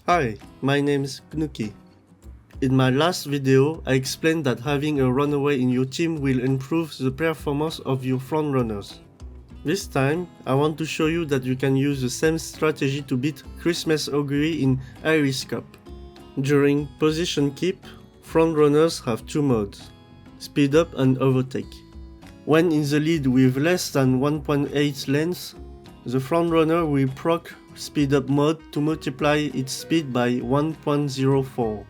Hi, my name is Knuki. In my last video, I explained that having a runaway in your team will improve the performance of your frontrunners. This time, I want to show you that you can use the same strategy to beat Christmas Oguri in Iris Cup. During position keep, frontrunners have two modes, speed up and overtake. When in the lead with less than 1.8 lengths, the frontrunner will proc speed up mode to multiply its speed by 1.04.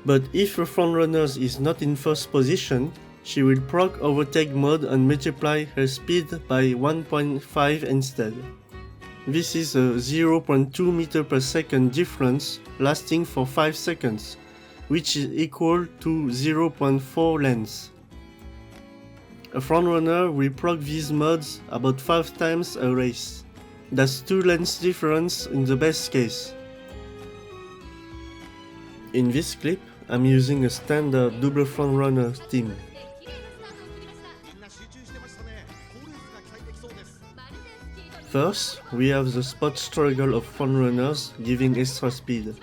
But if a frontrunner is not in first position, she will proc overtake mode and multiply her speed by 1.5 instead. This is a 0.2 meter per second difference lasting for 5 seconds, which is equal to 0.4 lengths. A frontrunner will proc these modes about 5 times a race. That's 2 lengths difference in the best case. In this clip, I'm using a standard double frontrunner team. First, we have the spot struggle of frontrunners giving extra speed.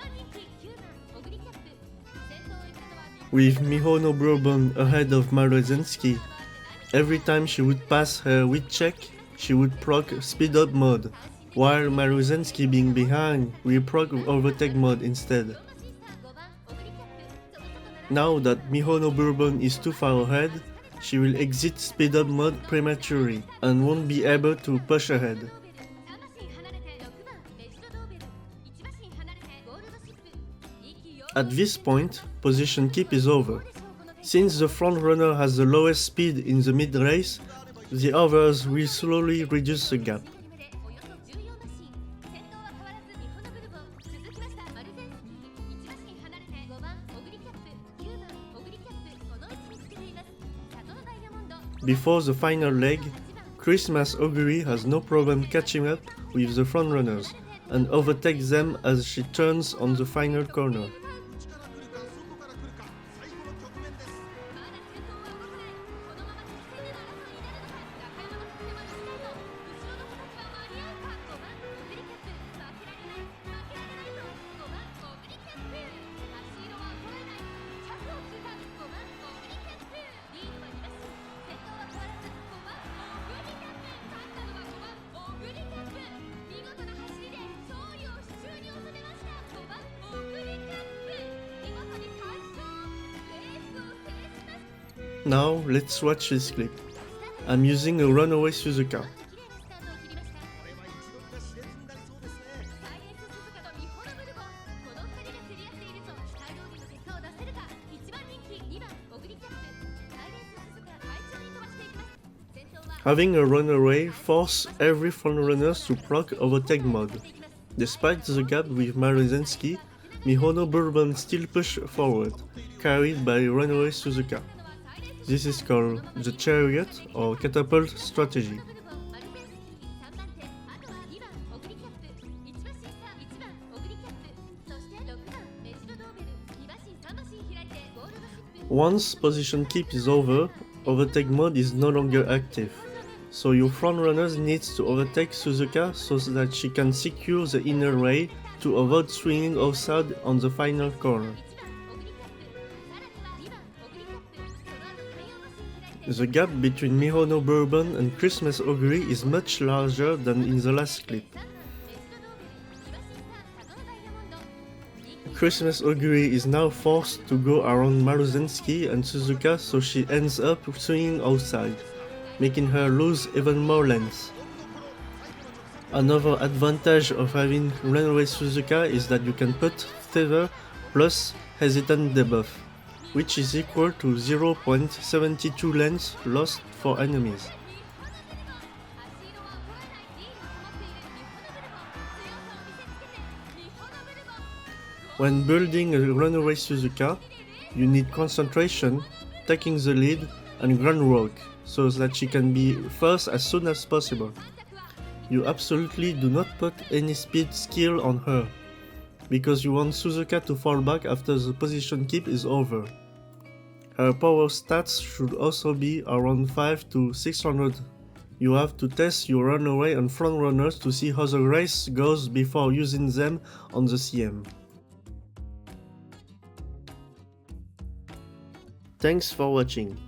With Mihono Bourbon ahead of Marozensky, every time she would pass her wheat check, she would proc speed up mode, while Marozensky being behind will proc overtake mode instead. Now that Mihono Bourbon is too far ahead, she will exit speed up mode prematurely and won't be able to push ahead. At this point, position keep is over. Since the frontrunner has the lowest speed in the mid-race, the others will slowly reduce the gap. Before the final leg, Christmas Oguri has no problem catching up with the frontrunners and overtakes them as she turns on the final corner. Now let's watch this clip. I'm using a Runaway Suzuka. Having a runaway forces every frontrunner to proc overtake mode. Despite the gap with Marozensky, Mihono Bourbon still pushed forward, carried by Runaway Suzuka. This is called the chariot or catapult strategy. Once position keep is over, overtake mode is no longer active, so your frontrunner needs to overtake Suzuka so that she can secure the inner rail to avoid swinging outside on the final corner. The gap between Mihono Bourbon and Christmas Oguri is much larger than in the last clip. Christmas Oguri is now forced to go around Marozensky and Suzuka, so she ends up swinging outside, making her lose even more length. Another advantage of having Runaway Suzuka is that you can put Tether plus Hesitant debuff, which is equal to 0.72 lengths lost for enemies. When building a Runaway Suzuka, you need concentration, taking the lead, and ground work, so that she can be first as soon as possible. You absolutely do not put any speed skill on her, because you want Suzuka to fall back after the position keep is over. Her power stats should also be around 5 to 600. You have to test your runaway and frontrunners to see how the race goes before using them on the CM. Thanks for watching.